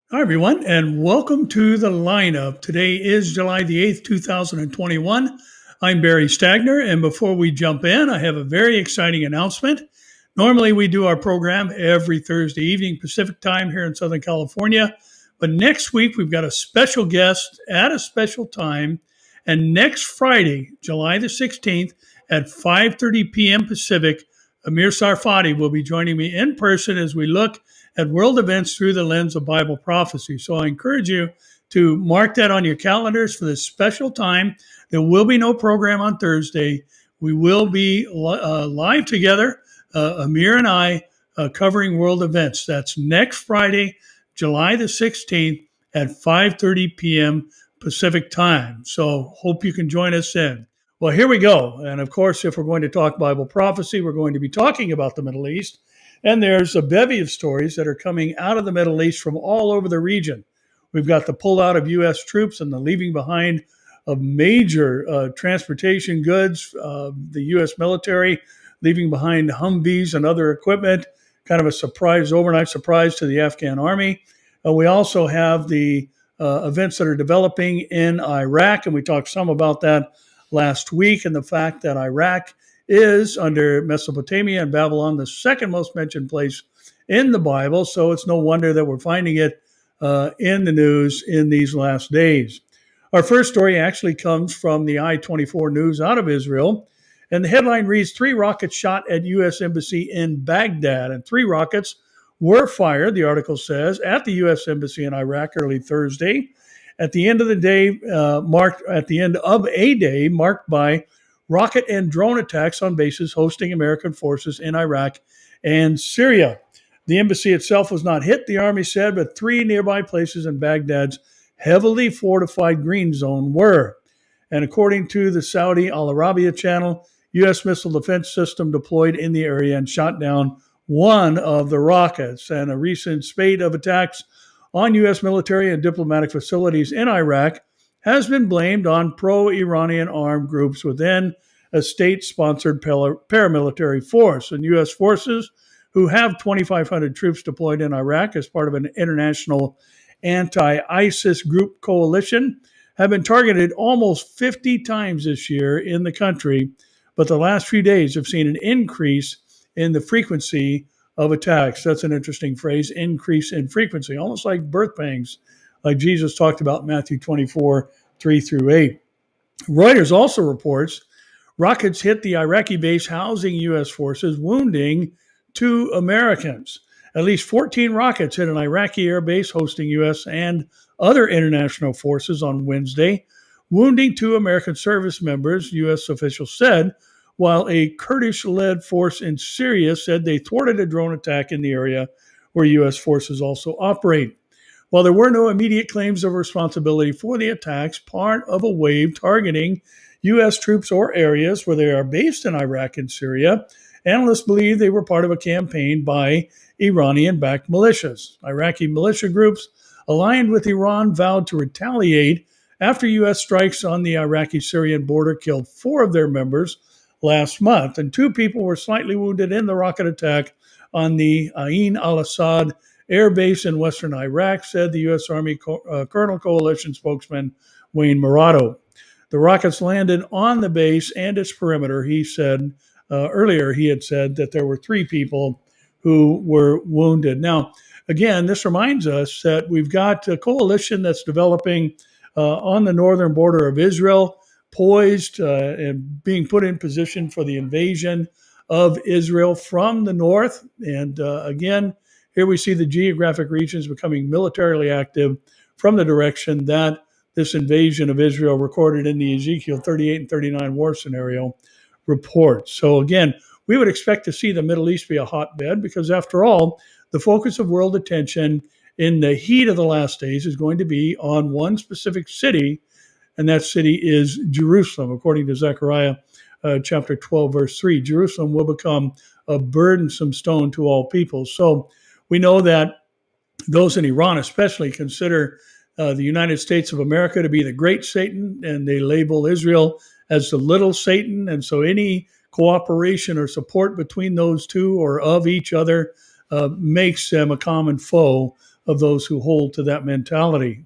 Hi, everyone, and welcome to the lineup. Today is July the 8th, 2021. I'm Barry Stagner, and before we jump in, I have a very exciting announcement. Normally, we do our program every Thursday evening Pacific time here in Southern California, but next week we've got a special guest at a special time, and next Friday, July the 16th at 5:30 p.m. Pacific, Amir Sarfati will be joining me in person as we look at world events through the lens of Bible prophecy. So I encourage you to mark that on your calendars for this special time. There will be no program on Thursday. We will be live together, Amir and I, covering world events. That's next Friday, July the 16th at 5:30 p.m. Pacific time. So hope you can join us then. Well, here we go. And of course, if we're going to talk Bible prophecy, we're going to be talking about the Middle East. And there's a bevy of stories that are coming out of the Middle East from all over the region. We've got the pullout of U.S. troops and the leaving behind of major transportation goods, the U.S. military leaving behind Humvees and other equipment, kind of a surprise, overnight surprise to the Afghan army. We also have the events that are developing in Iraq, and we talked some about that last week, and the fact that Iraq is, under Mesopotamia and Babylon, the second most mentioned place in the Bible. So it's no wonder that we're finding it in the news in these last days. Our first story actually comes from the I-24 News out of Israel. And the headline reads, 3 rockets shot at U.S. Embassy in Baghdad. And 3 rockets were fired, the article says, at the U.S. Embassy in Iraq early Thursday. At the end of a day marked by rocket and drone attacks on bases hosting American forces in Iraq and Syria. The embassy itself was not hit, the army said, but 3 nearby places in Baghdad's heavily fortified green zone were. And according to the Saudi Al Arabiya channel, U.S. missile defense system deployed in the area and shot down one of the rockets. And a recent spate of attacks on U.S. military and diplomatic facilities in Iraq has been blamed on pro-Iranian armed groups within a state-sponsored paramilitary force. And U.S. forces, who have 2,500 troops deployed in Iraq as part of an international anti-ISIS group coalition, have been targeted almost 50 times this year in the country. But the last few days have seen an increase in the frequency of attacks. That's an interesting phrase, increase in frequency, almost like birth pangs, like Jesus talked about in Matthew 24, 3 through 8. Reuters also reports Rockets hit the Iraqi base housing U.S. forces, wounding 2 Americans. At least 14 rockets hit an Iraqi air base hosting U.S. and other international forces on Wednesday, wounding 2 American service members, U.S. officials said, while a Kurdish-led force in Syria said they thwarted a drone attack in the area where U.S. forces also operate. While there were no immediate claims of responsibility for the attacks, part of a wave targeting U.S. troops or areas where they are based in Iraq and Syria, analysts believe they were part of a campaign by Iranian-backed militias. Iraqi militia groups aligned with Iran vowed to retaliate after U.S. strikes on the Iraqi-Syrian border killed 4 of their members last month, and 2 people were slightly wounded in the rocket attack on the Ain al-Assad air base in western Iraq, said the U.S. Army Colonel Coalition spokesman Wayne Morato. The rockets landed on the base and its perimeter. He said earlier he had said that there were 3 people who were wounded. Now, again, this reminds us that we've got a coalition that's developing on the northern border of Israel, poised and being put in position for the invasion of Israel from the north. And again, here we see the geographic regions becoming militarily active from the direction that this invasion of Israel recorded in the Ezekiel 38 and 39 war scenario reports. So again, we would expect to see the Middle East be a hotbed because, after all, the focus of world attention in the heat of the last days is going to be on one specific city, and that city is Jerusalem. According to Zechariah chapter 12, verse 3, Jerusalem will become a burdensome stone to all people. So we know that those in Iran especially consider the United States of America to be the great Satan, and they label Israel as the little Satan. And so any cooperation or support between those two or of each other makes them a common foe of those who hold to that mentality.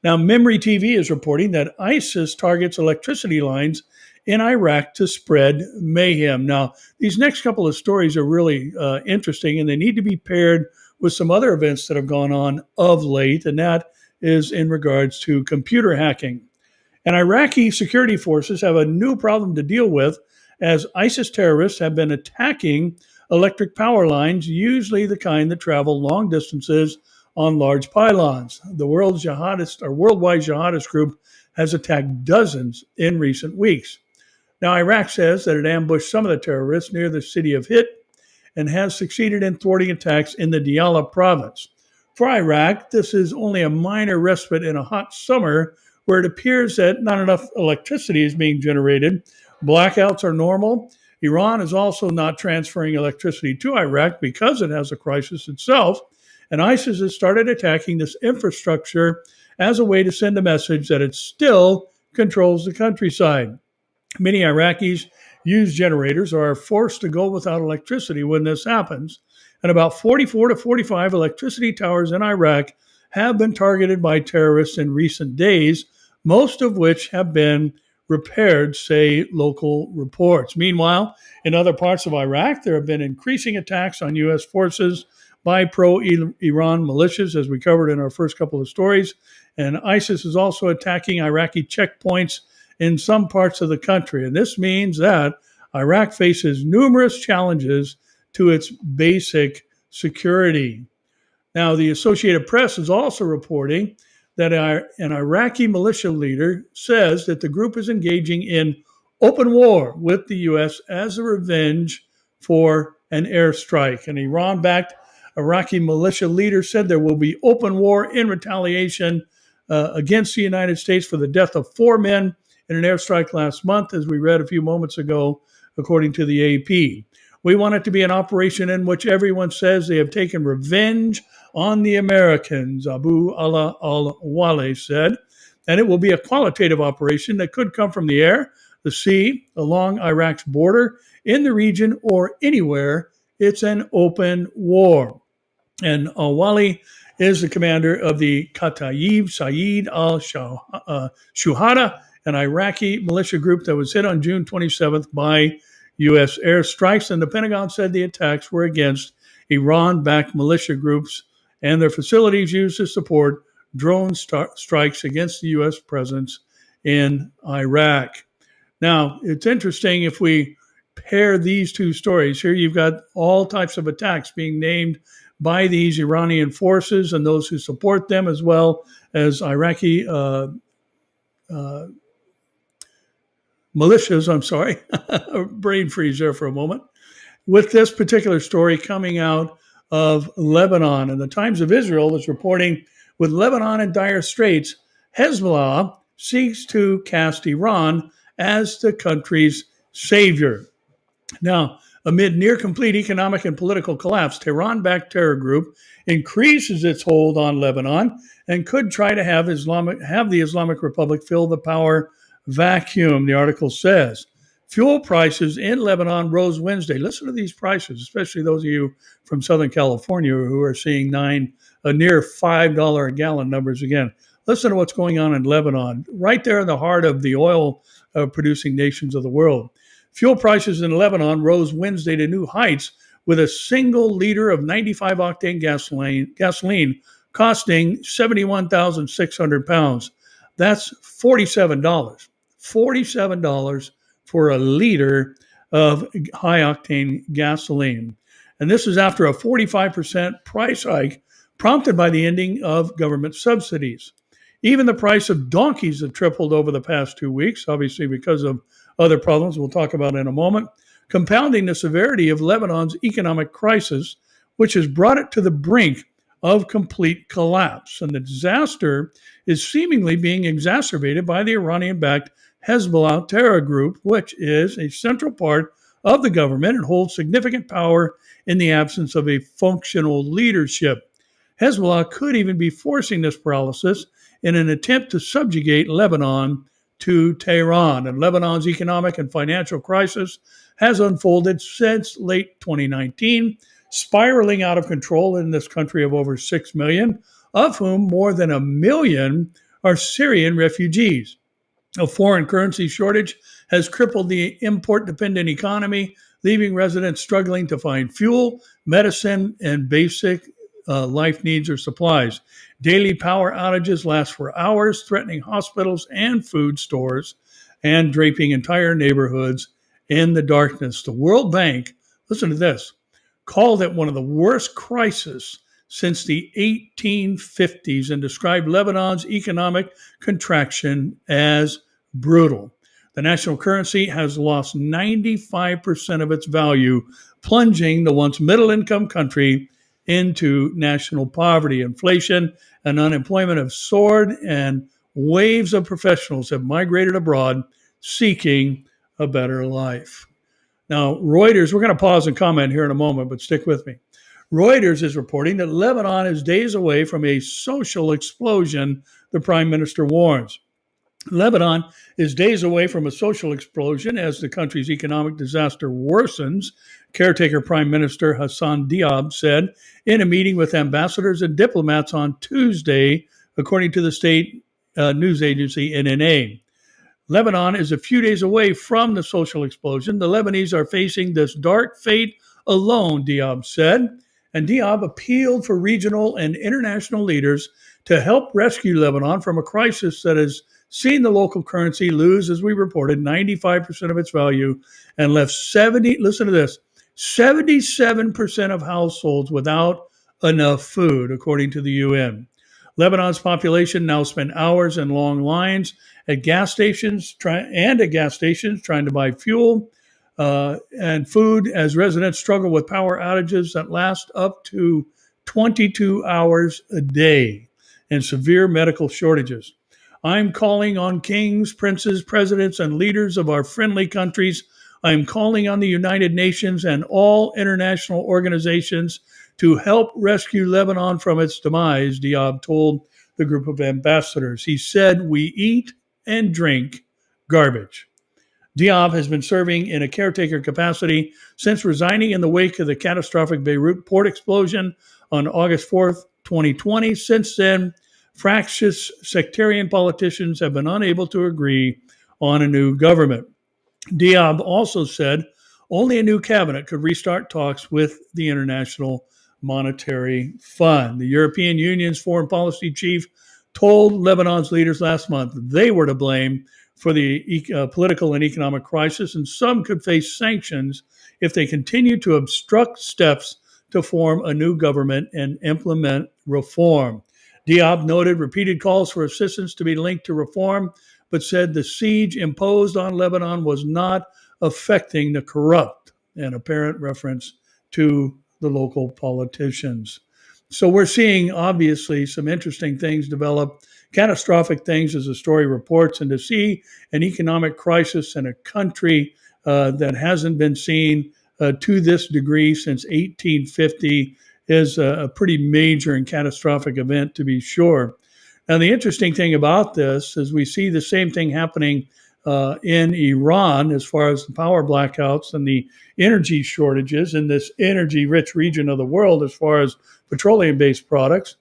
Now, Memory TV is reporting that ISIS targets electricity lines in Iraq to spread mayhem. Now, these next couple of stories are really interesting, and they need to be paired with some other events that have gone on of late, and that is in regards to computer hacking. And Iraqi security forces have a new problem to deal with as ISIS terrorists have been attacking electric power lines, usually the kind that travel long distances on large pylons. The worldwide jihadist group has attacked dozens in recent weeks. Now, Iraq says that it ambushed some of the terrorists near the city of Hit and has succeeded in thwarting attacks in the Diyala province. For Iraq, this is only a minor respite in a hot summer where it appears that not enough electricity is being generated. Blackouts are normal. Iran is also not transferring electricity to Iraq because it has a crisis itself. And ISIS has started attacking this infrastructure as a way to send a message that it still controls the countryside. Many Iraqis use generators or are forced to go without electricity when this happens. And about 44 to 45 electricity towers in Iraq have been targeted by terrorists in recent days, most of which have been repaired, say local reports. Meanwhile, in other parts of Iraq, there have been increasing attacks on U.S. forces by pro-Iran militias, as we covered in our first couple of stories. And ISIS is also attacking Iraqi checkpoints in some parts of the country. And this means that Iraq faces numerous challenges to its basic security. Now, the Associated Press is also reporting that an Iraqi militia leader says that the group is engaging in open war with the U.S. as a revenge for an airstrike. An Iran-backed Iraqi militia leader said there will be open war in retaliation against the United States for the death of 4 men in an airstrike last month, as we read a few moments ago, according to the AP. We want it to be an operation in which everyone says they have taken revenge on the Americans, Abu Allah al-Wale said, and it will be a qualitative operation that could come from the air, the sea, along Iraq's border, in the region, or anywhere. It's an open war. And al-Wali is the commander of the Kataib Saeed al-Shuhada, an Iraqi militia group that was hit on June 27th by U.S. airstrikes. And the Pentagon said the attacks were against Iran-backed militia groups and their facilities used to support drone strikes against the U.S. presence in Iraq. Now, it's interesting if we pair these two stories. Here you've got all types of attacks being named by these Iranian forces and those who support them, as well as Iraqi uh, militias. I'm sorry, brain freeze there for a moment. With this particular story coming out of Lebanon, and the Times of Israel is reporting with Lebanon in dire straits, Hezbollah seeks to cast Iran as the country's savior. Now, amid near complete economic and political collapse, Tehran backed terror group increases its hold on Lebanon and could try to have the Islamic Republic fill the power vacuum, the article says. Fuel prices in Lebanon rose Wednesday. Listen to these prices, especially those of you from Southern California who are seeing near $5 a gallon numbers again. Listen to what's going on in Lebanon, right there in the heart of the oil producing nations of the world. Fuel prices in Lebanon rose Wednesday to new heights, with a single liter of 95 octane gasoline costing 71,600 pounds. That's $47. $47 for a liter of high octane gasoline. And this is after a 45% price hike prompted by the ending of government subsidies. Even the price of donkeys have tripled over the past 2 weeks, obviously because of other problems we'll talk about in a moment, compounding the severity of Lebanon's economic crisis, which has brought it to the brink of complete collapse. And the disaster is seemingly being exacerbated by the Iranian-backed Hezbollah terror group, which is a central part of the government and holds significant power in the absence of a functional leadership. Hezbollah could even be forcing this paralysis in an attempt to subjugate Lebanon to Tehran. And Lebanon's economic and financial crisis has unfolded since late 2019, spiraling out of control in this country of over 6 million, of whom more than 1 million are Syrian refugees. A foreign currency shortage has crippled the import-dependent economy, leaving residents struggling to find fuel, medicine, and basic life needs or supplies. Daily power outages last for hours, threatening hospitals and food stores and draping entire neighborhoods in the darkness. The World Bank, listen to this, called it one of the worst crises since the 1850s and described Lebanon's economic contraction as brutal. The national currency has lost 95% of its value, plunging the once middle-income country into national poverty. Inflation and unemployment have soared, and waves of professionals have migrated abroad seeking a better life. Now, Reuters, we're going to pause and comment here in a moment, but stick with me. Reuters is reporting that Lebanon is days away from a social explosion, the prime minister warns. Lebanon is days away from a social explosion as the country's economic disaster worsens, caretaker Prime Minister Hassan Diab said in a meeting with ambassadors and diplomats on Tuesday, according to the state news agency NNA. Lebanon is a few days away from the social explosion. The Lebanese are facing this dark fate alone, Diab said. And Diab appealed for regional and international leaders to help rescue Lebanon from a crisis that has seen the local currency lose, as we reported, 95% of its value and left 77% of households without enough food, according to the UN. Lebanon's population now spend hours in long lines at gas stations trying to buy fuel and food as residents struggle with power outages that last up to 22 hours a day and severe medical shortages. I'm calling on kings, princes, presidents, and leaders of our friendly countries. I'm calling on the United Nations and all international organizations to help rescue Lebanon from its demise, Diab told the group of ambassadors. He said, "We eat and drink garbage." Diab has been serving in a caretaker capacity since resigning in the wake of the catastrophic Beirut port explosion on August 4th, 2020. Since then, fractious sectarian politicians have been unable to agree on a new government. Diab also said only a new cabinet could restart talks with the International Monetary Fund. The European Union's foreign policy chief told Lebanon's leaders last month they were to blame for the political and economic crisis, and some could face sanctions if they continue to obstruct steps to form a new government and implement reform. Diab noted repeated calls for assistance to be linked to reform, but said the siege imposed on Lebanon was not affecting the corrupt, an apparent reference to the local politicians. So we're seeing obviously some interesting things develop, catastrophic things as the story reports, and to see an economic crisis in a country that hasn't been seen to this degree since 1850 is a pretty major and catastrophic event, to be sure. Now, the interesting thing about this is we see the same thing happening in Iran as far as the power blackouts and the energy shortages in this energy rich region of the world as far as petroleum based products.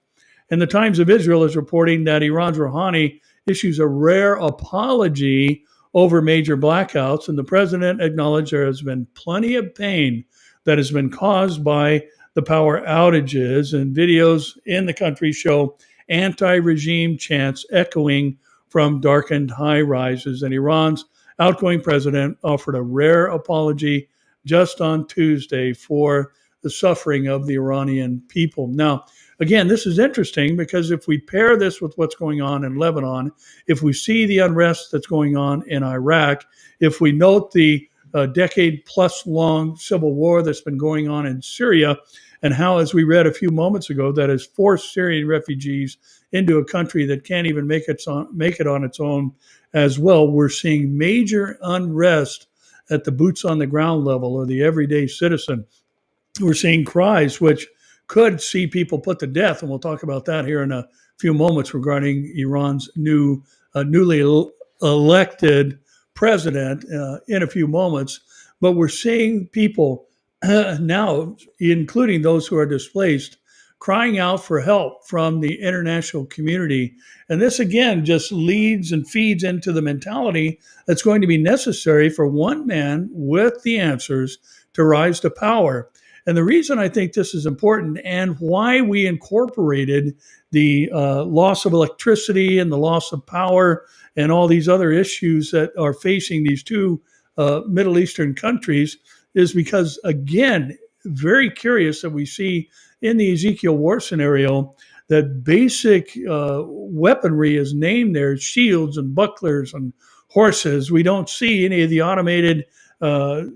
And the Times of Israel is reporting that Iran's Rouhani issues a rare apology over major blackouts, and the president acknowledged there has been plenty of pain that has been caused by the power outages, and videos in the country show anti-regime chants echoing from darkened high rises. And Iran's outgoing president offered a rare apology just on Tuesday for the suffering of the Iranian people. Now, again, this is interesting because if we pair this with what's going on in Lebanon, if we see the unrest that's going on in Iraq, if we note the decade plus long civil war that's been going on in Syria, and how, as we read a few moments ago, that has forced Syrian refugees into a country that can't even make it on its own as well. We're seeing major unrest at the boots on the ground level or the everyday citizen. We're seeing cries which could see people put to death, and we'll talk about that here in a few moments regarding Iran's newly elected president in a few moments. But we're seeing people now, including those who are displaced, crying out for help from the international community. And this, again, just leads and feeds into the mentality that's going to be necessary for one man with the answers to rise to power. And the reason I think this is important and why we incorporated the loss of electricity and the loss of power and all these other issues that are facing these two Middle Eastern countries is because, again, very curious that we see in the Ezekiel war scenario that basic weaponry is named there, shields and bucklers and horses. We don't see any of the automated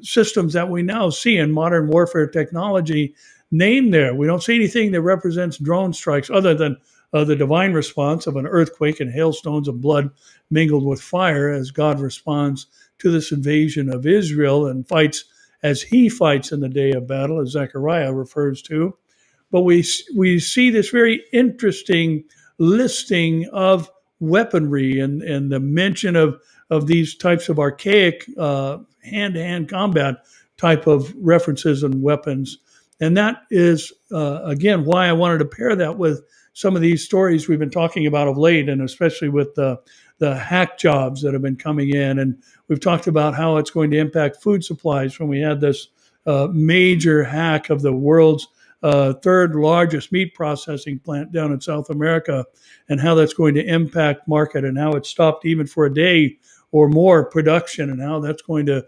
systems that we now see in modern warfare technology named there. We don't see anything that represents drone strikes other than the divine response of an earthquake and hailstones of blood mingled with fire as God responds to this invasion of Israel and fights as he fights in the day of battle, as Zechariah refers to. But we see this very interesting listing of weaponry and the mention of these types of archaic hand-to-hand combat type of references and weapons. And that is, again, why I wanted to pair that with some of these stories we've been talking about of late, and especially with the hack jobs that have been coming in. And we've talked about how it's going to impact food supplies when we had this major hack of the world's third largest meat processing plant down in South America, and how that's going to impact market and how it stopped even for a day or more production, and how that's going to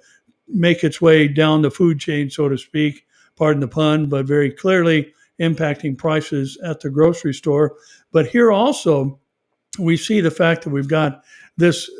make its way down the food chain, so to speak, pardon the pun, but very clearly impacting prices at the grocery store. But here also, we see the fact that we've got this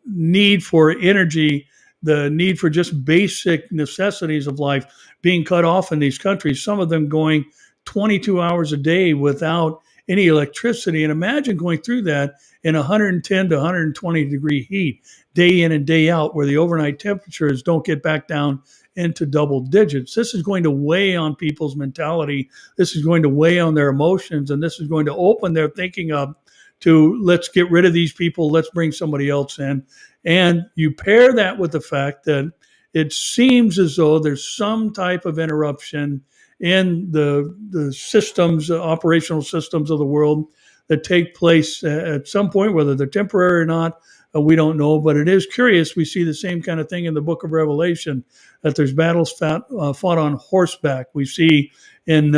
need for energy, the need for just basic necessities of life being cut off in these countries, some of them going 22 hours a day without any electricity. And imagine going through that in 110 to 120 degree heat, day in and day out, where the overnight temperatures don't get back down into double digits. This is going to weigh on people's mentality. This is going to weigh on their emotions, and this is going to open their thinking up to, let's get rid of these people, let's bring somebody else in. And you pair that with the fact that it seems as though there's some type of interruption in the systems, operational systems of the world that take place at some point, whether they're temporary or not, we don't know. But it is curious. We see the same kind of thing in the book of Revelation, that there's battles fought on horseback. We see in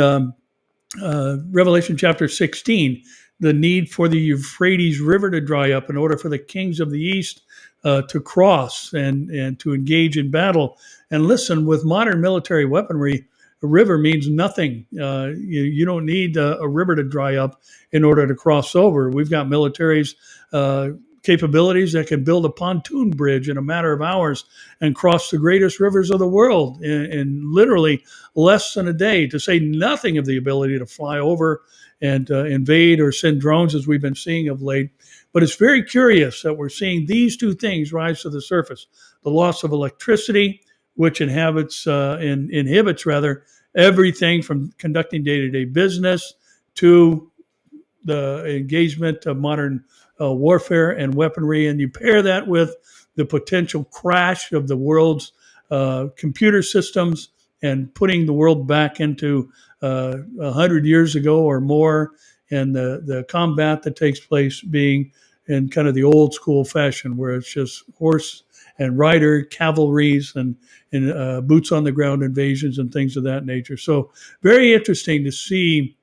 Revelation chapter 16 the need for the Euphrates River to dry up in order for the kings of the east to cross and to engage in battle. And listen, with modern military weaponry, a river means nothing. You don't need a river to dry up in order to cross over. We've got militaries capabilities that can build a pontoon bridge in a matter of hours and cross the greatest rivers of the world in literally less than a day, to say nothing of the ability to fly over and invade or send drones, as we've been seeing of late. But it's very curious that we're seeing these two things rise to the surface: the loss of electricity, which inhibits everything from conducting day-to-day business to the engagement of modern warfare and weaponry. And you pair that with the potential crash of the world's computer systems and putting the world back into 100 years ago or more, and the combat that takes place being in kind of the old school fashion, where it's just horse and rider cavalries and boots on the ground invasions and things of that nature. So very interesting to see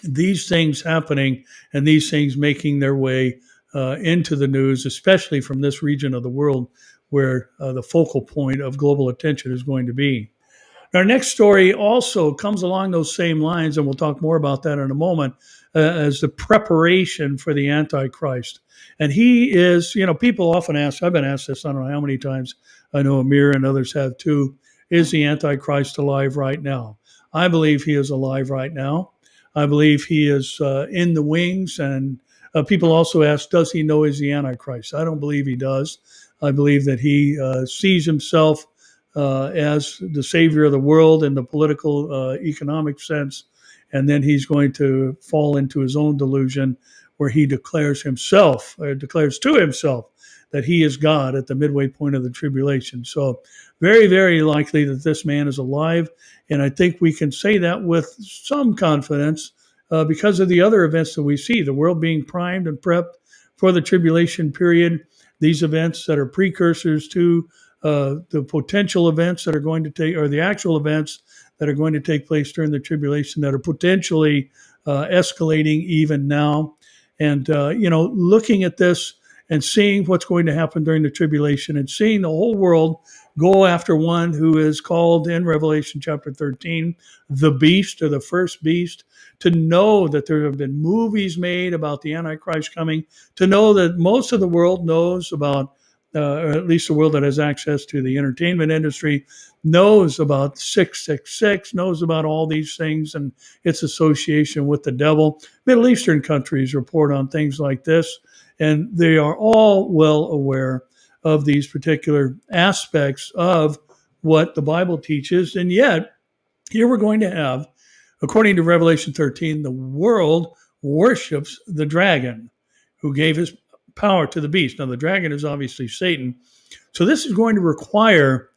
these things happening and these things making their way into the news, especially from this region of the world where the focal point of global attention is going to be. Our next story also comes along those same lines, and we'll talk more about that in a moment, as the preparation for the Antichrist. And he is, people often ask, I've been asked this, I don't know how many times, I know Amir and others have too, is the Antichrist alive right now? I believe he is alive right now. I believe he is in the wings, and people also ask, does he know he's the Antichrist? I don't believe he does. I believe that he sees himself as the savior of the world in the political, economic sense, and then he's going to fall into his own delusion where he declares to himself that he is God at the midway point of the tribulation. So very, very likely that this man is alive, and I think we can say that with some confidence because of the other events that we see, the world being primed and prepped for the tribulation period, these events that are precursors to the potential events that are going to take, or the actual events that are going to take place during the tribulation that are potentially escalating even now. And, looking at this and seeing what's going to happen during the tribulation and seeing the whole world go after one who is called in Revelation chapter 13, the beast, or the first beast, to know that there have been movies made about the Antichrist coming, to know that most of the world knows about, or at least the world that has access to the entertainment industry, knows about 666, knows about all these things and its association with the devil. Middle Eastern countries report on things like this, and they are all well aware of these particular aspects of what the Bible teaches. And yet, here we're going to have, according to Revelation 13, the world worships the dragon who gave his power to the beast. Now, the dragon is obviously Satan. So this is going to require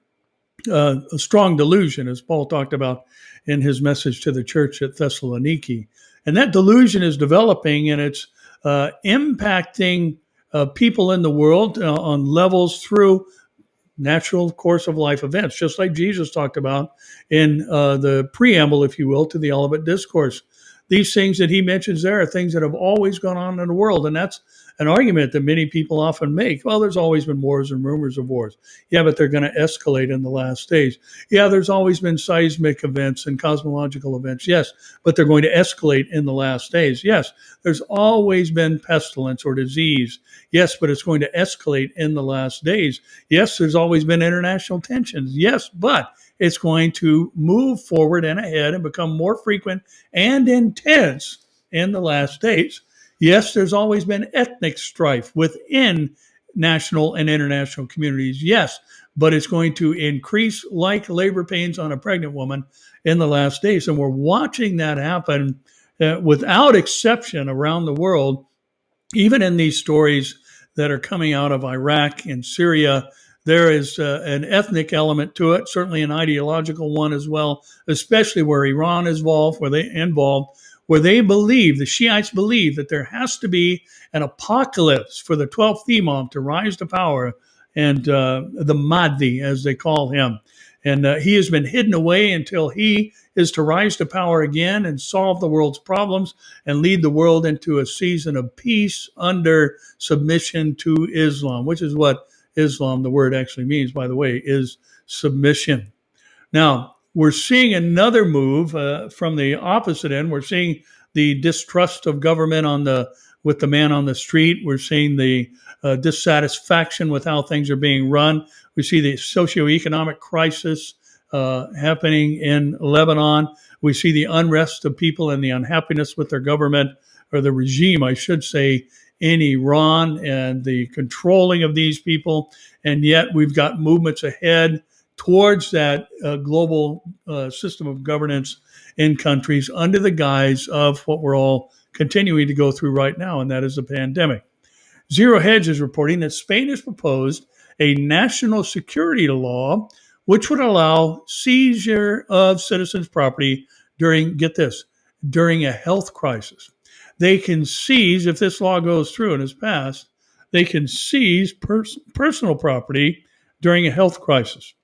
a strong delusion, as Paul talked about in his message to the church at Thessaloniki. And that delusion is developing, and it's impacting people in the world on levels through natural course of life events, just like Jesus talked about in the preamble, if you will, to the Olivet Discourse. These things that he mentions there are things that have always gone on in the world, and that's an argument that many people often make. Well, there's always been wars and rumors of wars. Yeah, but they're going to escalate in the last days. Yeah, there's always been seismic events and cosmological events. Yes, but they're going to escalate in the last days. Yes, there's always been pestilence or disease. Yes, but it's going to escalate in the last days. Yes, there's always been international tensions. Yes, but it's going to move forward and ahead and become more frequent and intense in the last days. Yes, there's always been ethnic strife within national and international communities. Yes, but it's going to increase like labor pains on a pregnant woman in the last days. And we're watching that happen without exception around the world, even in these stories that are coming out of Iraq and Syria. There is an ethnic element to it, certainly an ideological one as well, especially where Iran is involved, where they believe, the Shiites believe, that there has to be an apocalypse for the 12th Imam to rise to power, and the Mahdi, as they call him. And he has been hidden away until he is to rise to power again and solve the world's problems and lead the world into a season of peace under submission to Islam, which is what Islam, the word actually means, by the way, is submission. Now, we're seeing another move from the opposite end. We're seeing the distrust of government with the man on the street. We're seeing the dissatisfaction with how things are being run. We see the socioeconomic crisis happening in Lebanon. We see the unrest of people and the unhappiness with their government, or the regime, I should say, in Iran, and the controlling of these people. And yet we've got movements ahead towards that global system of governance in countries under the guise of what we're all continuing to go through right now, and that is the pandemic. Zero Hedge is reporting that Spain has proposed a national security law which would allow seizure of citizens' property during, get this, during a health crisis. They can seize, if this law goes through and is passed, they can seize personal property during a health crisis.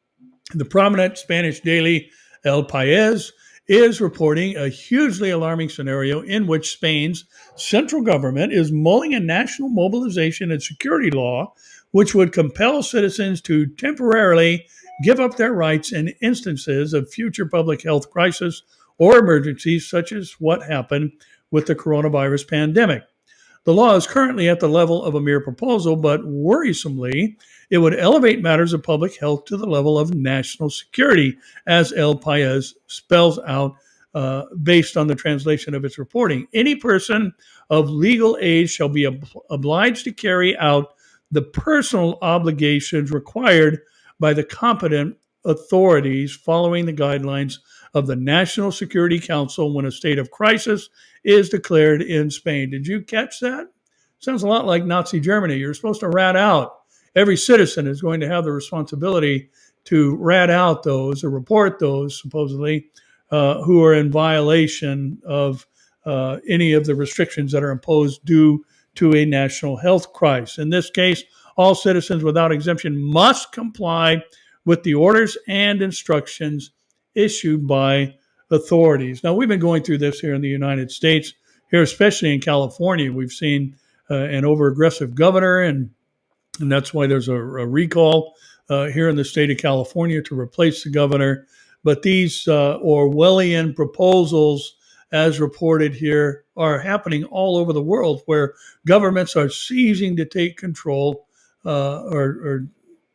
The prominent Spanish daily El País is reporting a hugely alarming scenario in which Spain's central government is mulling a national mobilization and security law which would compel citizens to temporarily give up their rights in instances of future public health crisis or emergencies such as what happened with the coronavirus pandemic. The law is currently at the level of a mere proposal, but worrisomely, it would elevate matters of public health to the level of national security, as El País spells out based on the translation of its reporting. Any person of legal age shall be obliged to carry out the personal obligations required by the competent authorities following the guidelines of the National Security Council when a state of crisis is declared in Spain. Did you catch that? Sounds a lot like Nazi Germany. You're supposed to rat out. Every citizen is going to have the responsibility to rat out those or report those, supposedly, who are in violation of any of the restrictions that are imposed due to a national health crisis. In this case, all citizens without exemption must comply with the orders and instructions issued by authorities. Now, we've been going through this here in the United States, here especially in California. We've seen an over-aggressive governor, and that's why there's a recall here in the state of California to replace the governor. But these Orwellian proposals, as reported here, are happening all over the world, where governments are seizing to take control or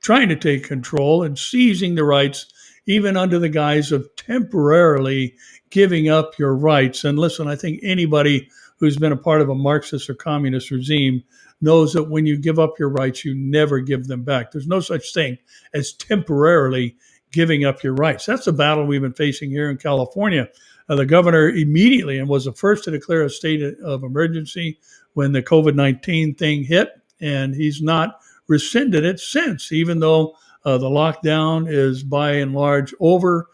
trying to take control and seizing the rights, even under the guise of temporarily giving up your rights. And listen, I think anybody who's been a part of a Marxist or communist regime knows that when you give up your rights, you never give them back. There's no such thing as temporarily giving up your rights. That's the battle we've been facing here in California. The governor immediately and was the first to declare a state of emergency when the COVID-19 thing hit, and he's not rescinded it since, even though the lockdown is by and large over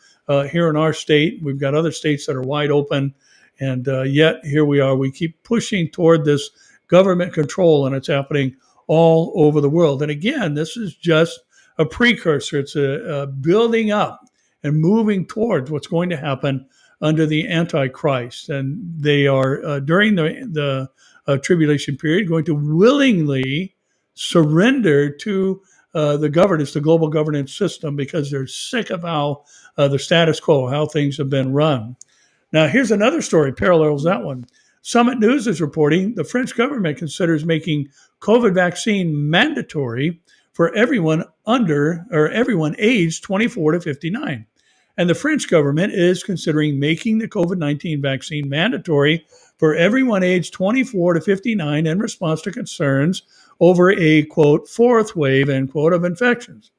here in our state. We've got other states that are wide open, and yet here we are. We keep pushing toward this government control, and it's happening all over the world. And again, this is just a precursor. It's a building up and moving towards what's going to happen under the Antichrist. And they are, during the tribulation period, going to willingly surrender to the governance, the global governance system, because they're sick of how the status quo, how things have been run. Now, here's another story, parallels that one. Summit News is reporting the French government considers making COVID vaccine mandatory for everyone everyone aged 24 to 59. And the French government is considering making the COVID-19 vaccine mandatory for everyone aged 24 to 59 in response to concerns over a, quote, fourth wave, end quote, of infections.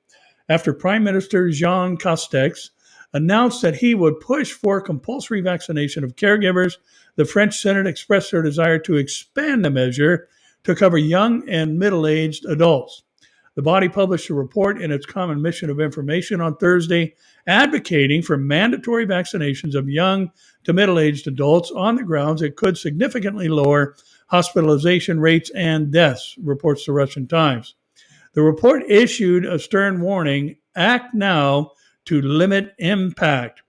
After Prime Minister Jean Castex announced that he would push for compulsory vaccination of caregivers, the French Senate expressed their desire to expand the measure to cover young and middle-aged adults. The body published a report in its Common Mission of Information on Thursday advocating for mandatory vaccinations of young to middle-aged adults on the grounds it could significantly lower hospitalization rates and deaths, reports the Russian Times. The report issued a stern warning: act now to limit impact.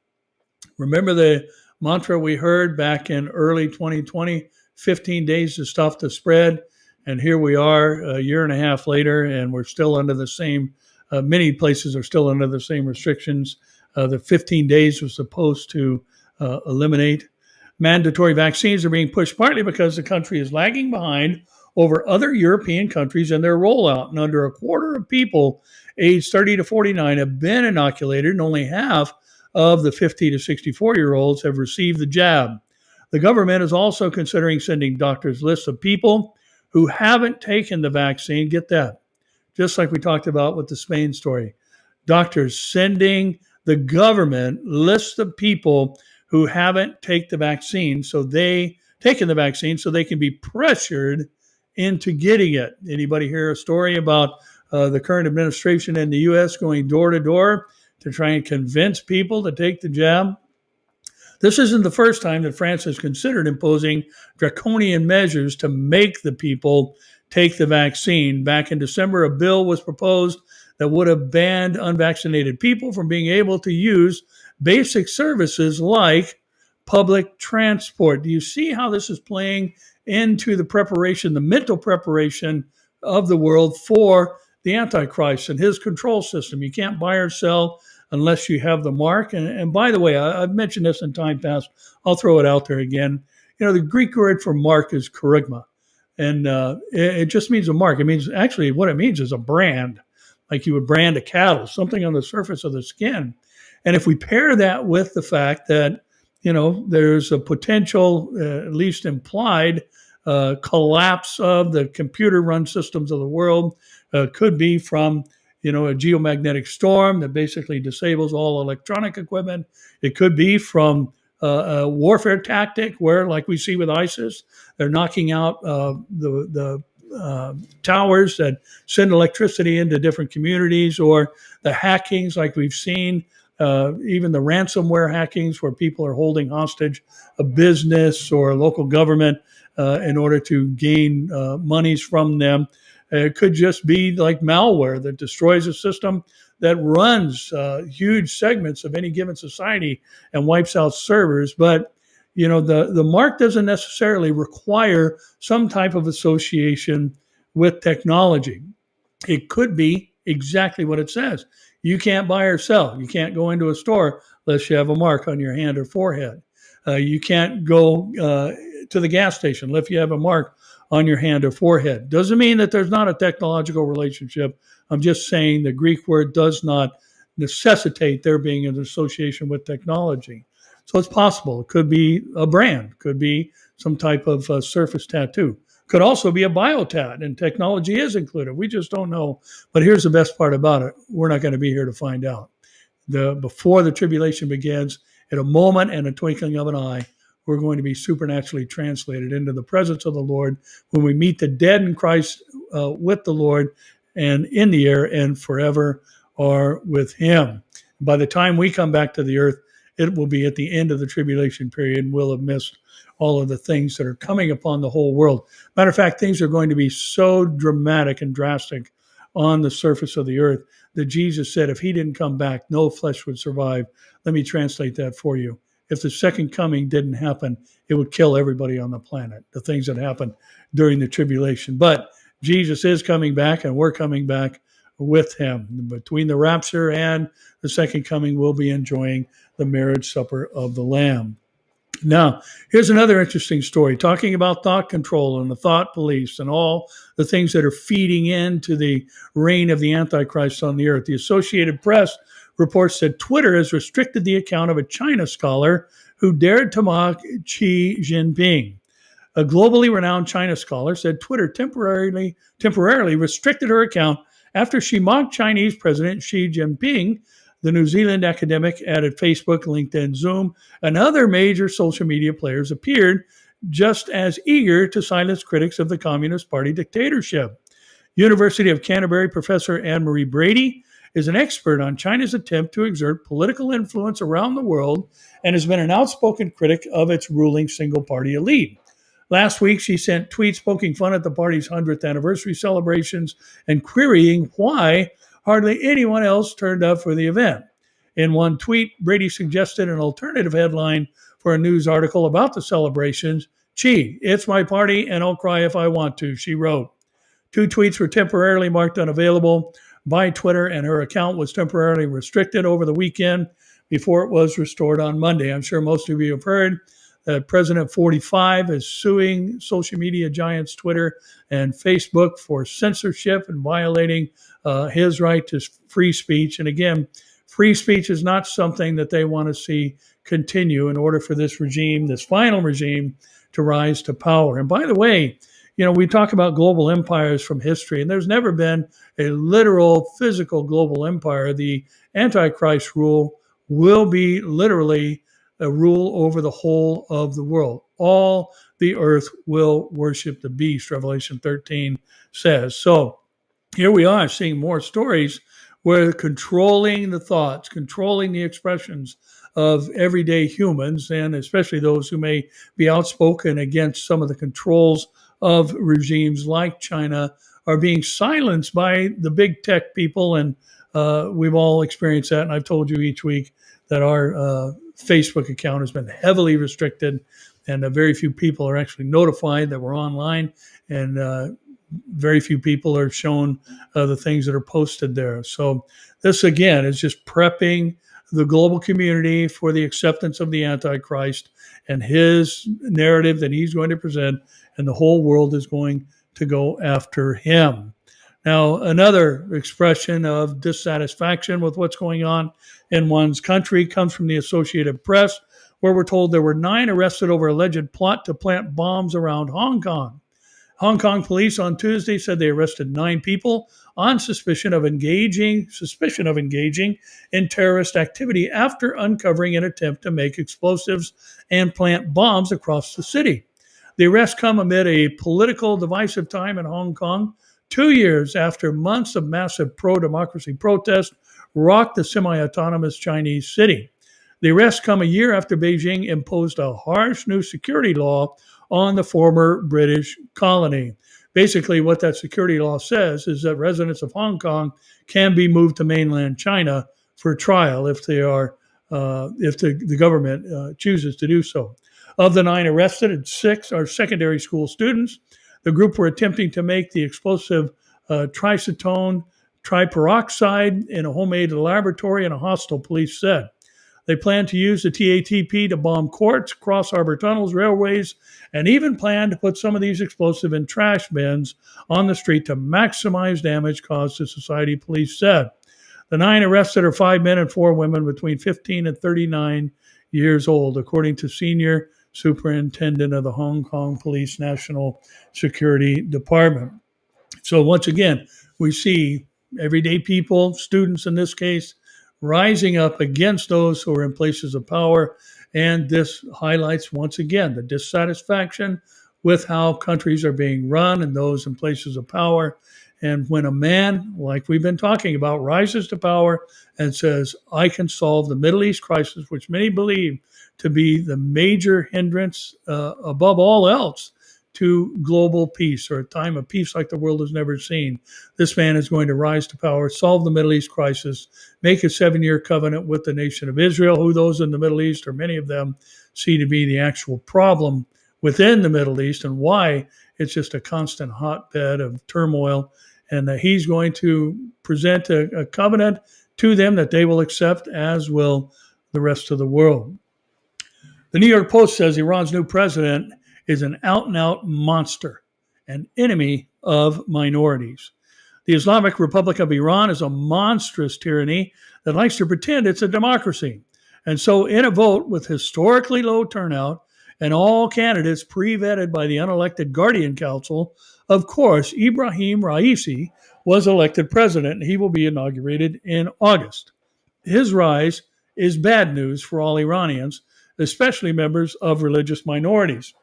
Remember the mantra we heard back in early 2020, 15 days to stop the spread? And here we are a year and a half later, and we're still under the same, many places are still under the same restrictions. The 15 days was supposed to eliminate. Mandatory vaccines are being pushed partly because the country is lagging behind over other European countries in their rollout. And under a quarter of people aged 30 to 49 have been inoculated, and only half of the 50 to 64-year-olds have received the jab. The government is also considering sending doctors lists of people who haven't taken the vaccine. Get that. Just like we talked about with the Spain story. Doctors sending the government lists of people who haven't taken the vaccine so they can be pressured into getting it. Anybody hear a story about the current administration in the U.S. going door to door to try and convince people to take the jab? This isn't the first time that France has considered imposing draconian measures to make the people take the vaccine. Back in December, a bill was proposed that would have banned unvaccinated people from being able to use basic services like public transport. Do you see how this is playing into the preparation, the mental preparation of the world for the Antichrist and his control system? You can't buy or sell unless you have the mark. And by the way, I've mentioned this in time past. I'll throw it out there again. You know, the Greek word for mark is charisma. And it just means a mark. It means, actually, what it means is a brand, like you would brand a cattle, something on the surface of the skin. And if we pair that with the fact that, you know, there's a potential, at least implied, collapse of the computer-run systems of the world, could be from, you know, a geomagnetic storm that basically disables all electronic equipment. It could be from a warfare tactic where, like we see with ISIS, they're knocking out the towers that send electricity into different communities, or the hackings like we've seen, even the ransomware hackings where people are holding hostage a business or a local government in order to gain monies from them. It could just be like malware that destroys a system that runs huge segments of any given society and wipes out servers. But, you know, the mark doesn't necessarily require some type of association with technology. It could be exactly what it says. You can't buy or sell. You can't go into a store unless you have a mark on your hand or forehead. You can't go to the gas station unless you have a mark on your hand or forehead. Doesn't mean that there's not a technological relationship. I'm just saying the Greek word does not necessitate there being an association with technology. So it's possible. It could be a brand, could be some type of surface tattoo. Could also be a biotat, and technology is included. We just don't know. But here's the best part about it. We're not going to be here to find out. Before the tribulation begins, at a moment and a twinkling of an eye, we're going to be supernaturally translated into the presence of the Lord when we meet the dead in Christ with the Lord and in the air and forever are with him. By the time we come back to the earth, it will be at the end of the tribulation period, and we'll have missed all of the things that are coming upon the whole world. Matter of fact, things are going to be so dramatic and drastic on the surface of the earth that Jesus said if he didn't come back, no flesh would survive. Let me translate that for you. If the second coming didn't happen, it would kill everybody on the planet, the things that happened during the tribulation. But Jesus is coming back, and we're coming back with him. Between the rapture and the second coming, we'll be enjoying the marriage supper of the Lamb. Now, here's another interesting story, talking about thought control and the thought police and all the things that are feeding into the reign of the Antichrist on the earth. The Associated Press reports that Twitter has restricted the account of a China scholar who dared to mock Xi Jinping. A globally renowned China scholar said Twitter temporarily restricted her account after she mocked Chinese President Xi Jinping. The New Zealand academic added Facebook, LinkedIn, Zoom, and other major social media players appeared just as eager to silence critics of the Communist Party dictatorship. University of Canterbury professor Anne-Marie Brady is an expert on China's attempt to exert political influence around the world and has been an outspoken critic of its ruling single-party elite. Last week, she sent tweets poking fun at the party's 100th anniversary celebrations and querying why hardly anyone else turned up for the event. In one tweet, Brady suggested an alternative headline for a news article about the celebrations. Gee, it's my party and I'll cry if I want to, she wrote. Two tweets were temporarily marked unavailable by Twitter, and her account was temporarily restricted over the weekend before it was restored on Monday. I'm sure most of you have heard that President 45 is suing social media giants Twitter and Facebook for censorship and violating his right to free speech. And again, free speech is not something that they want to see continue in order for this regime, this final regime, to rise to power. And by the way, we talk about global empires from history, and there's never been a literal physical global empire. The Antichrist rule will be literally a rule over the whole of the world. All the earth will worship the beast, Revelation 13 says. So here we are seeing more stories where controlling the thoughts, controlling the expressions of everyday humans, and especially those who may be outspoken against some of the controls of regimes like China, are being silenced by the big tech people. And we've all experienced that. And I've told you each week that our Facebook account has been heavily restricted, and very few people are actually notified that we're online, and very few people are shown the things that are posted there. So this, again, is just prepping the global community for the acceptance of the Antichrist and his narrative that he's going to present, and the whole world is going to go after him. Now, another expression of dissatisfaction with what's going on in one's country comes from the Associated Press, where we're told there were 9 arrested over alleged plot to plant bombs around Hong Kong. Hong Kong police on Tuesday said they arrested 9 people on suspicion of engaging in terrorist activity after uncovering an attempt to make explosives and plant bombs across the city. The arrests come amid a political divisive time in Hong Kong, 2 years after months of massive pro-democracy protests rocked the semi-autonomous Chinese city. The arrests come a year after Beijing imposed a harsh new security law on the former British colony. Basically, what that security law says is that residents of Hong Kong can be moved to mainland China for trial if the government chooses to do so. Of the 9 arrested, 6 are secondary school students. The group were attempting to make the explosive tricetone triperoxide in a homemade laboratory in a hostel, police said. They plan to use the TATP to bomb courts, cross harbor tunnels, railways, and even plan to put some of these explosives in trash bins on the street to maximize damage caused to society, police said. The 9 arrested are 5 men and 4 women between 15 and 39 years old, according to Senior Superintendent of the Hong Kong Police National Security Department. So once again, we see everyday people, students in this case, rising up against those who are in places of power. And this highlights once again the dissatisfaction with how countries are being run and those in places of power. And when a man, like we've been talking about, rises to power and says, I can solve the Middle East crisis, which many believe to be the major hindrance above all else to global peace, or a time of peace like the world has never seen. This man is going to rise to power, solve the Middle East crisis, make a 7-year covenant with the nation of Israel, who those in the Middle East, or many of them, see to be the actual problem within the Middle East, and why it's just a constant hotbed of turmoil. And he's going to present a covenant to them that they will accept, as will the rest of the world. The New York Post says Iran's new president is an out-and-out monster, an enemy of minorities. The Islamic Republic of Iran is a monstrous tyranny that likes to pretend it's a democracy. And so in a vote with historically low turnout and all candidates pre-vetted by the unelected Guardian Council, of course, Ibrahim Raisi was elected president, and he will be inaugurated in August. His rise is bad news for all Iranians, especially members of religious minorities.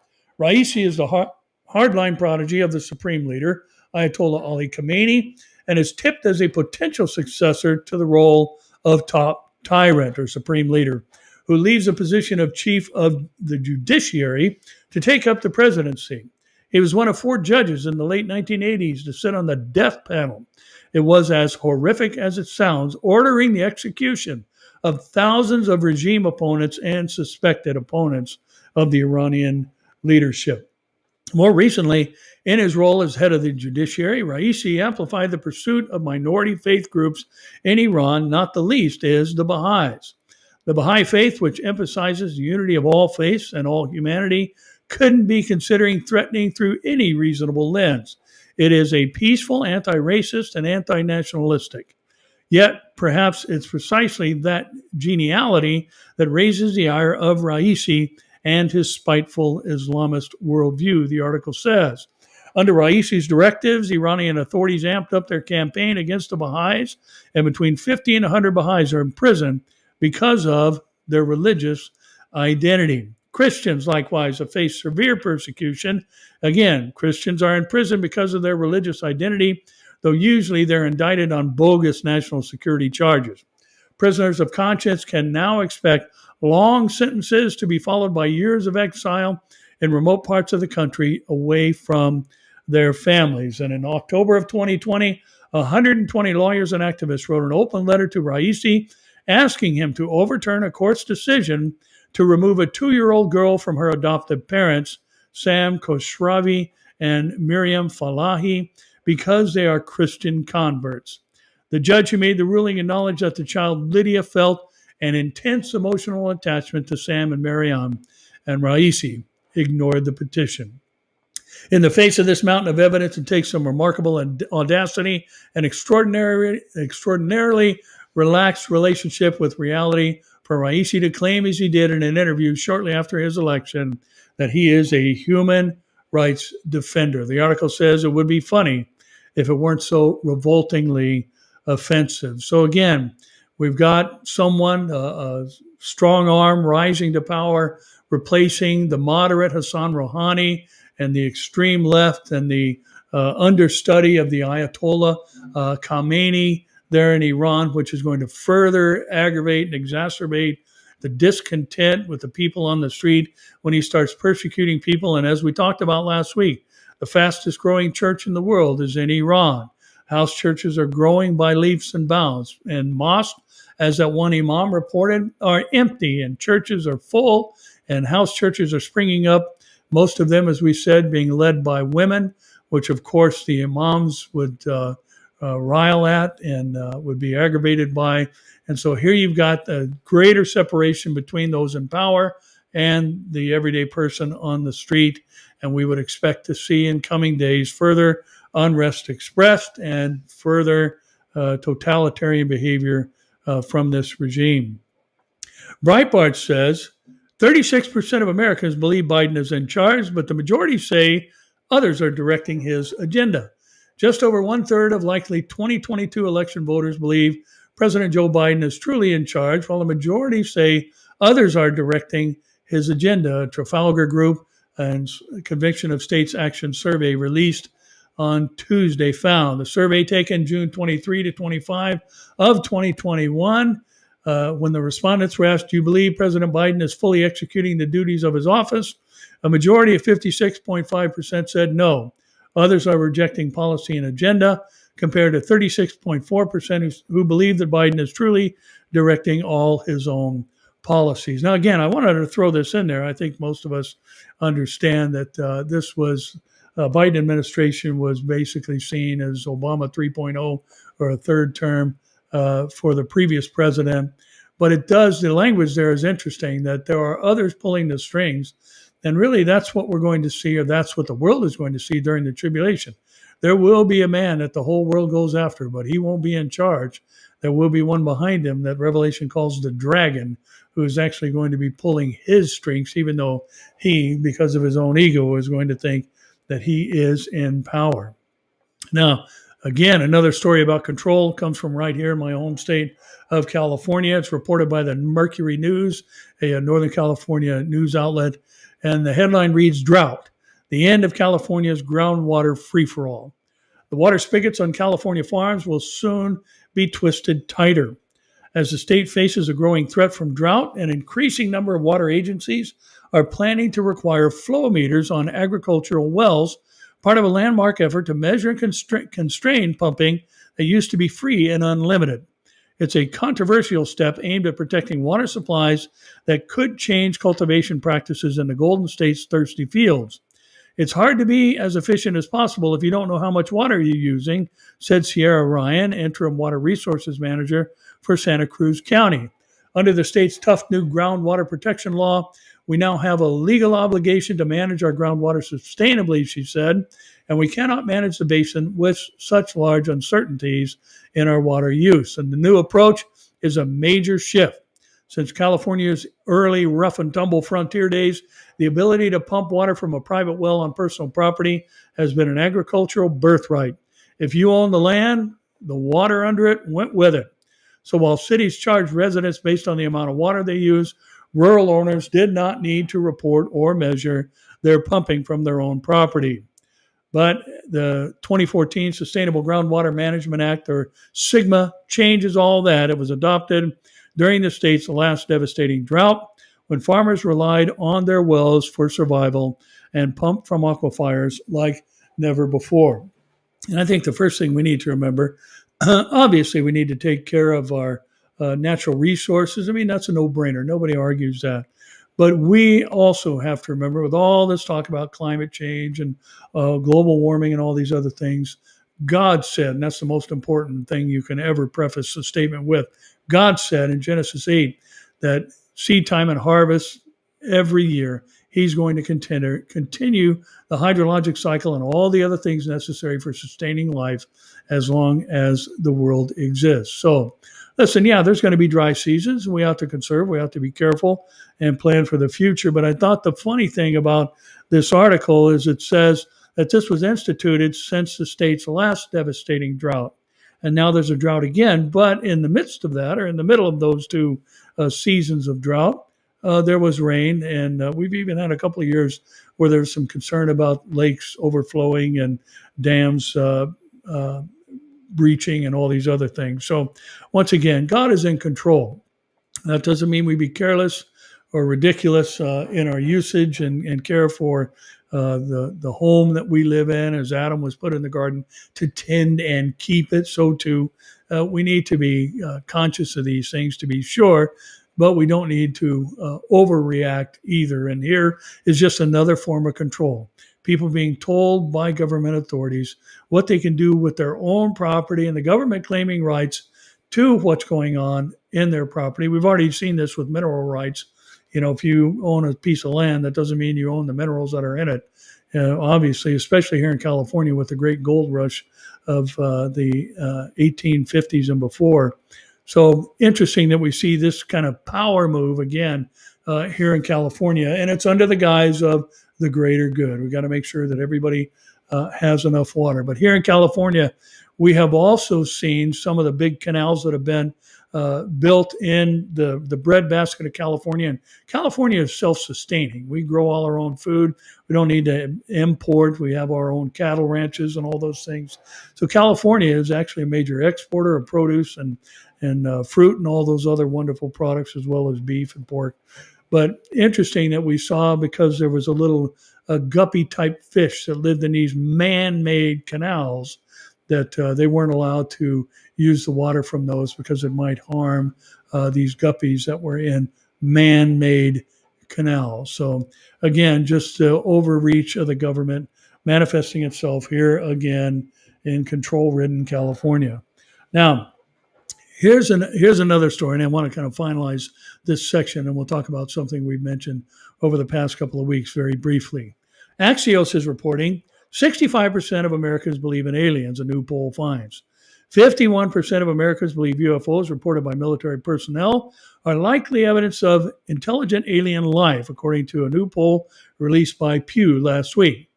Raisi is the hardline prodigy of the supreme leader, Ayatollah Ali Khamenei, and is tipped as a potential successor to the role of top tyrant or supreme leader, who leaves the position of chief of the judiciary to take up the presidency. He was one of 4 judges in the late 1980s to sit on the death panel. It was as horrific as it sounds, ordering the execution of thousands of regime opponents and suspected opponents of the Iranian leadership. More recently, in his role as head of the judiciary, Raisi amplified the pursuit of minority faith groups in Iran, not the least is the Baha'is. The Baha'i faith, which emphasizes the unity of all faiths and all humanity, couldn't be considering threatening through any reasonable lens. It is a peaceful, anti-racist, and anti-nationalistic. Yet, perhaps it's precisely that geniality that raises the ire of Raisi and his spiteful Islamist worldview, the article says. Under Raisi's directives, Iranian authorities amped up their campaign against the Baha'is, and between 50 and 100 Baha'is are in prison because of their religious identity. Christians, likewise, have faced severe persecution. Again, Christians are in prison because of their religious identity, though usually they're indicted on bogus national security charges. Prisoners of conscience can now expect long sentences to be followed by years of exile in remote parts of the country away from their families. And in October of 2020, 120 lawyers and activists wrote an open letter to Raisi asking him to overturn a court's decision to remove a 2-year-old girl from her adoptive parents, Sam Khosravi and Miriam Falahi, because they are Christian converts. The judge who made the ruling acknowledged that the child Lydia felt an intense emotional attachment to Sam and Miriam, and Raisi ignored the petition. In the face of this mountain of evidence, it takes some remarkable audacity and extraordinarily relaxed relationship with reality for Raisi to claim, as he did in an interview shortly after his election, that he is a human rights defender. The article says it would be funny if it weren't so revoltingly offensive. So again, we've got someone, a strong arm rising to power, replacing the moderate Hassan Rouhani and the extreme left and the understudy of the Ayatollah Khamenei there in Iran, which is going to further aggravate and exacerbate the discontent with the people on the street when he starts persecuting people. And as we talked about last week, the fastest growing church in the world is in Iran. House churches are growing by leaps and bounds. And mosques, as that one imam reported, are empty and churches are full and house churches are springing up. Most of them, as we said, being led by women, which of course the imams would rile at and would be aggravated by. And so here you've got a greater separation between those in power and the everyday person on the street. And we would expect to see in coming days further unrest expressed and further totalitarian behavior from this regime. Breitbart says 36% of Americans believe Biden is in charge, but the majority say others are directing his agenda. Just over 1/3 of likely 2022 election voters believe President Joe Biden is truly in charge, while the majority say others are directing his agenda. A Trafalgar Group and Convention of States Action Survey released on Tuesday found. The survey taken June 23 to 25 of 2021, when the respondents were asked, do you believe President Biden is fully executing the duties of his office? A majority of 56.5% said no. Others are rejecting policy and agenda, compared to 36.4% who believe that Biden is truly directing all his own policies. Now, again, I wanted to throw this in there. I think most of us understand that this was Biden administration was basically seen as Obama 3.0 or a third term for the previous president. But the language there is interesting, that there are others pulling the strings. And really, that's what we're going to see, or that's what the world is going to see during the tribulation. There will be a man that the whole world goes after, but he won't be in charge. There will be one behind him that Revelation calls the dragon, who is actually going to be pulling his strings, even though he, because of his own ego, is going to think that he is in power. Now, again, another story about control comes from right here in my home state of California. It's reported by the Mercury News, a Northern California news outlet. And the headline reads, Drought, the end of California's groundwater free-for-all. The water spigots on California farms will soon be twisted tighter. As the state faces a growing threat from drought, an increasing number of water agencies are planning to require flow meters on agricultural wells, part of a landmark effort to measure and constrain pumping that used to be free and unlimited. It's a controversial step aimed at protecting water supplies that could change cultivation practices in the Golden State's thirsty fields. It's hard to be as efficient as possible if you don't know how much water you're using, said Sierra Ryan, interim water resources manager for Santa Cruz County. Under the state's tough new groundwater protection law, we now have a legal obligation to manage our groundwater sustainably, she said, and we cannot manage the basin with such large uncertainties in our water use. And the new approach is a major shift. Since California's early rough and tumble frontier days, the ability to pump water from a private well on personal property has been an agricultural birthright. If you own the land, the water under it went with it. So while cities charge residents based on the amount of water they use, rural owners did not need to report or measure their pumping from their own property. But the 2014 Sustainable Groundwater Management Act, or SGMA, changes all that. It was adopted during the state's last devastating drought when farmers relied on their wells for survival and pumped from aquifers like never before. And I think the first thing we need to remember, obviously, we need to take care of our natural resources. I mean, that's a no-brainer. Nobody argues that. But we also have to remember, with all this talk about climate change and global warming and all these other things, God said, and that's the most important thing you can ever preface a statement with, God said in Genesis 8 that seed time and harvest every year, he's going to continue the hydrologic cycle and all the other things necessary for sustaining life as long as the world exists. So listen, yeah, there's going to be dry seasons. We have to conserve. We have to be careful and plan for the future. But I thought the funny thing about this article is it says that this was instituted since the state's last devastating drought. And now there's a drought again. But in the midst of that, or in the middle of those two seasons of drought, there was rain. And we've even had a couple of years where there's some concern about lakes overflowing and dams breaching and all these other things. So once again, God is in control. That doesn't mean we be careless or ridiculous in our usage and care for the home that we live in. As Adam was put in the garden to tend and keep it, so too we need to be conscious of these things, to be sure, but we don't need to overreact either. And here is just another form of control. People being told by government authorities what they can do with their own property, and the government claiming rights to what's going on in their property. We've already seen this with mineral rights. You know, if you own a piece of land, that doesn't mean you own the minerals that are in it. Obviously, especially here in California with the great gold rush of the 1850s and before. So interesting that we see this kind of power move again here in California, and it's under the guise of the greater good. We've got to make sure that everybody has enough water. But here in California, we have also seen some of the big canals that have been built in the breadbasket of California. And California is self-sustaining. We grow all our own food. We don't need to import. We have our own cattle ranches and all those things. So California is actually a major exporter of produce and fruit and all those other wonderful products, as well as beef and pork. But interesting that we saw, because there was a guppy type fish that lived in these man-made canals, that they weren't allowed to use the water from those because it might harm these guppies that were in man-made canals. So again, just the overreach of the government manifesting itself here again in control-ridden California. Now, here's another story, and I want to kind of finalize this section, and we'll talk about something we've mentioned over the past couple of weeks very briefly. Axios is reporting 65% of Americans believe in aliens, a new poll finds. 51% of Americans believe UFOs reported by military personnel are likely evidence of intelligent alien life, according to a new poll released by Pew last week.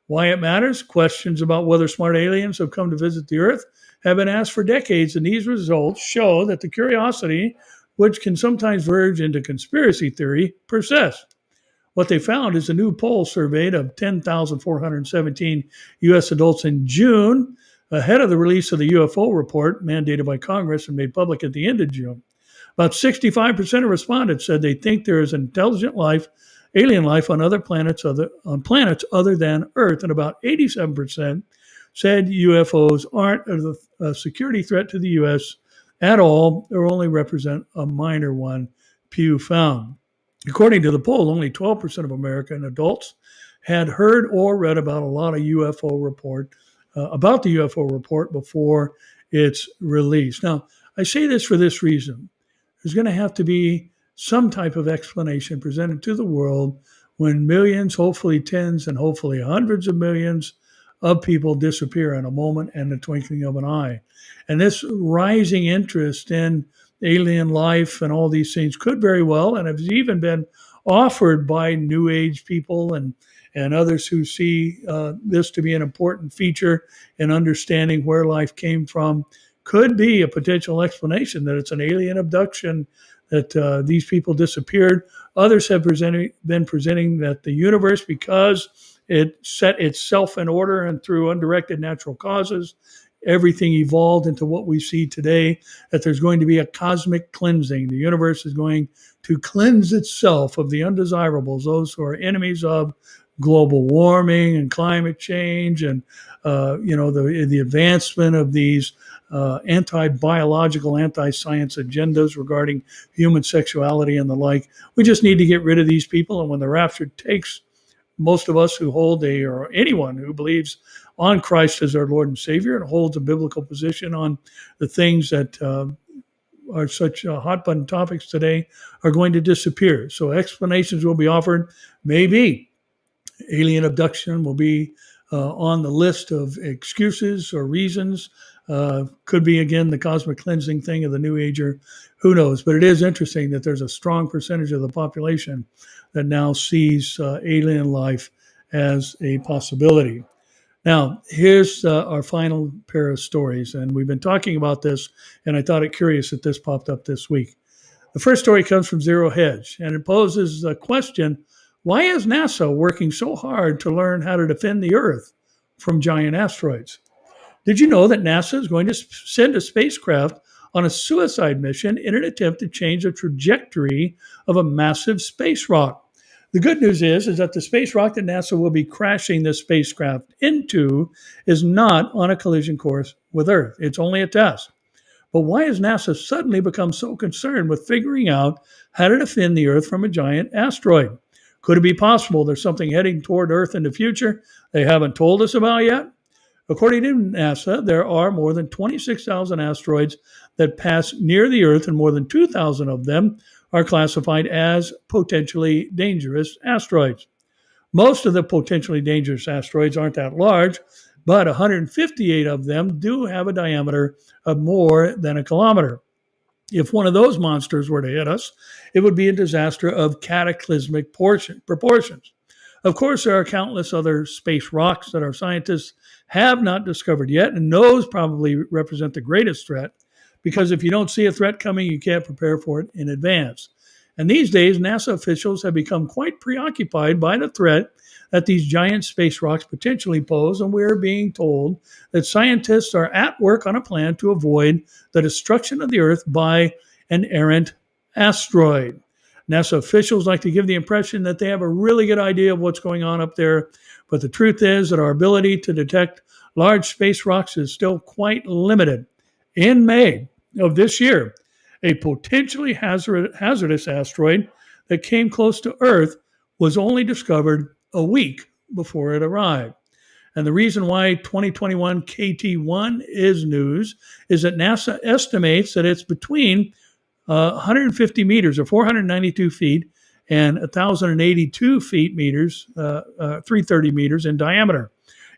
Why it matters? Questions about whether smart aliens have come to visit the Earth have been asked for decades, and these results show that the curiosity, which can sometimes verge into conspiracy theory, persists. What they found is a new poll surveyed of 10,417 U.S. adults in June, ahead of the release of the UFO report mandated by Congress and made public at the end of June. About 65% of respondents said they think there is intelligent life, alien life on other planets other than Earth, and about 87% said UFOs aren't a security threat to the U.S. at all or only represent a minor one, Pew found. According to the poll, only 12% of American adults had heard or read about about the UFO report before its release. Now, I say this for this reason. There's going to have to be some type of explanation presented to the world when millions, hopefully tens, and hopefully hundreds of millions of people disappear in a moment and the twinkling of an eye. And this rising interest in alien life and all these things could very well, and has even been offered by New Age people and others who see this to be an important feature in understanding where life came from, could be a potential explanation that it's an alien abduction, that these people disappeared. Others have been presenting that the universe, because it set itself in order and through undirected natural causes, everything evolved into what we see today, that there's going to be a cosmic cleansing. The universe is going to cleanse itself of the undesirables, those who are enemies of global warming and climate change and the advancement of these anti-biological, anti-science agendas regarding human sexuality and the like. We just need to get rid of these people. And when the rapture takes, most of us who hold or anyone who believes on Christ as our Lord and Savior and holds a biblical position on the things that are such hot button topics today are going to disappear. So explanations will be offered. Maybe alien abduction will be on the list of excuses or reasons. Could be, again, the cosmic cleansing thing of the New Ager. Who knows? But it is interesting that there's a strong percentage of the population that now sees alien life as a possibility. Now, here's our final pair of stories. And we've been talking about this, and I thought it curious that this popped up this week. The first story comes from Zero Hedge, and it poses a question: why is NASA working so hard to learn how to defend the Earth from giant asteroids? Did you know that NASA is going to send a spacecraft on a suicide mission in an attempt to change the trajectory of a massive space rock? The good news is that the space rock that NASA will be crashing this spacecraft into is not on a collision course with Earth. It's only a test. But why has NASA suddenly become so concerned with figuring out how to defend the Earth from a giant asteroid? Could it be possible there's something heading toward Earth in the future they haven't told us about yet? According to NASA, there are more than 26,000 asteroids that pass near the Earth, and more than 2,000 of them are classified as potentially dangerous asteroids. Most of the potentially dangerous asteroids aren't that large, but 158 of them do have a diameter of more than a kilometer. If one of those monsters were to hit us, it would be a disaster of cataclysmic proportions. Of course, there are countless other space rocks that our scientists have not discovered yet, and those probably represent the greatest threat, because if you don't see a threat coming, you can't prepare for it in advance. And these days, NASA officials have become quite preoccupied by the threat that these giant space rocks potentially pose, and we're being told that scientists are at work on a plan to avoid the destruction of the Earth by an errant asteroid. NASA officials like to give the impression that they have a really good idea of what's going on up there, but the truth is that our ability to detect large space rocks is still quite limited. In May of this year, a potentially hazardous asteroid that came close to Earth was only discovered a week before it arrived. And the reason why 2021 KT1 is news is that NASA estimates that it's between 150 meters or 492 feet and 1,082 feet meters, 330 meters in diameter.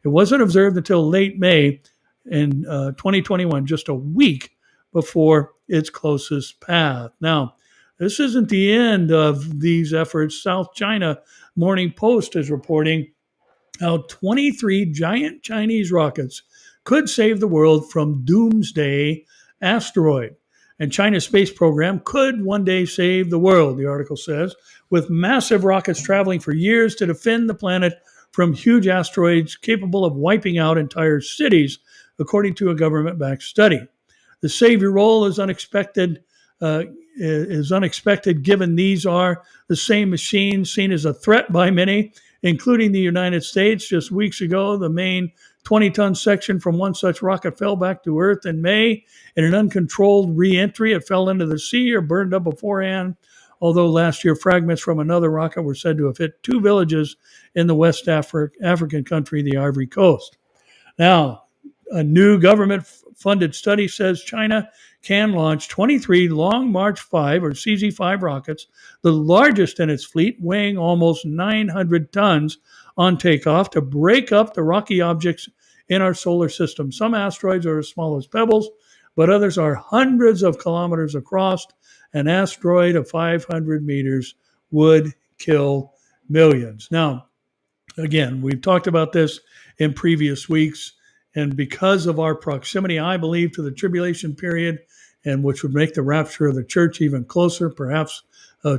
It wasn't observed until late May in 2021, just a week before its closest path. Now, this isn't the end of these efforts. South China Morning Post is reporting how 23 giant Chinese rockets could save the world from doomsday asteroid. And China's space program could one day save the world, the article says, with massive rockets traveling for years to defend the planet from huge asteroids capable of wiping out entire cities, according to a government-backed study. The savior role is unexpected given these are the same machines seen as a threat by many, including the United States. Just weeks ago, the main 20-ton section from one such rocket fell back to Earth in May. In an uncontrolled re-entry, it fell into the sea or burned up beforehand. Although last year fragments from another rocket were said to have hit 2 villages in the West African country, the Ivory Coast. Now, a new government-funded study says China can launch 23 Long March 5 or CZ-5 rockets, the largest in its fleet, weighing almost 900 tons on takeoff to break up the rocky objects in our solar system. Some asteroids are as small as pebbles, but others are hundreds of kilometers across. An asteroid of 500 meters would kill millions. Now, again, we've talked about this in previous weeks, and because of our proximity, I believe, to the tribulation period, and which would make the rapture of the church even closer, perhaps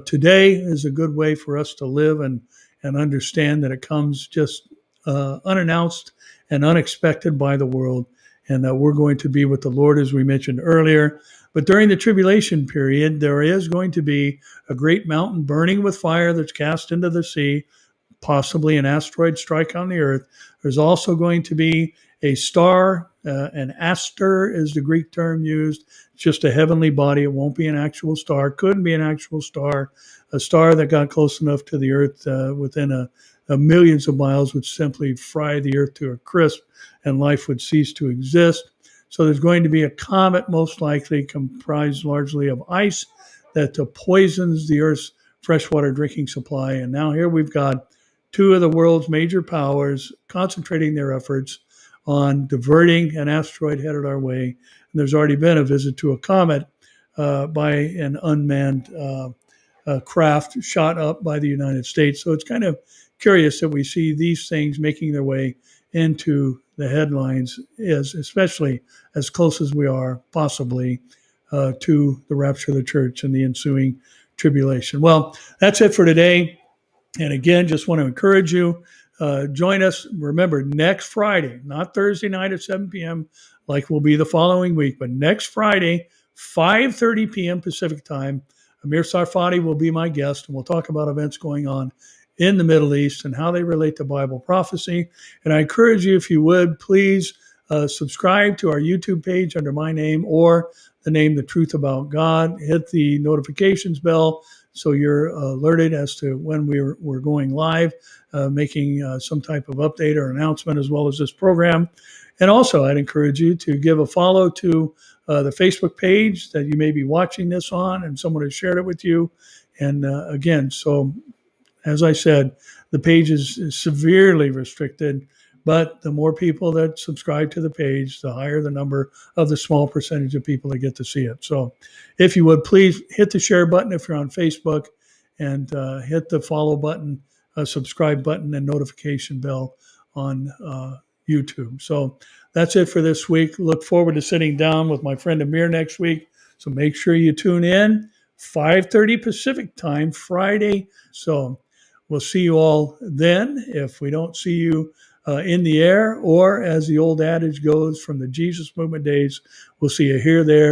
today is a good way for us to live and understand that it comes just unannounced and unexpected by the world, and that we're going to be with the Lord, as we mentioned earlier. But during the tribulation period, there is going to be a great mountain burning with fire that's cast into the sea, possibly an asteroid strike on the Earth. There's also going to be a star, an aster is the Greek term used. It's just a heavenly body. It won't be an actual star. Couldn't be an actual star. A star that got close enough to the Earth within a millions of miles would simply fry the Earth to a crisp, and life would cease to exist. So there's going to be a comet, most likely comprised largely of ice, that poisons the Earth's freshwater drinking supply. And now here we've got two of the world's major powers concentrating their efforts on diverting an asteroid headed our way. And there's already been a visit to a comet by an unmanned craft shot up by the United States. So it's kind of curious that we see these things making their way into the headlines, especially as close as we are possibly to the rapture of the church and the ensuing tribulation. Well, that's it for today. And again, just want to encourage you, join us. Remember, next Friday, not Thursday night at 7 p.m. like will be the following week, but next Friday, 5:30 p.m. Pacific time, Amir Sarfati will be my guest, and we'll talk about events going on in the Middle East and how they relate to Bible prophecy. And I encourage you, if you would, please subscribe to our YouTube page under my name or the name The Truth About God. Hit the notifications bell so you're alerted as to when we're going live, making some type of update or announcement, as well as this program. And also, I'd encourage you to give a follow to the Facebook page that you may be watching this on, and someone has shared it with you. And again, so as I said, the page is severely restricted, but the more people that subscribe to the page, the higher the number of the small percentage of people that get to see it. So if you would, please hit the share button if you're on Facebook, and hit the follow button, subscribe button, and notification bell on YouTube. So that's it for this week. Look forward to sitting down with my friend Amir next week. So make sure you tune in, 5:30 Pacific time, Friday. So we'll see you all then. If we don't see you in the air, or as the old adage goes from the Jesus movement days, we'll see you here, there,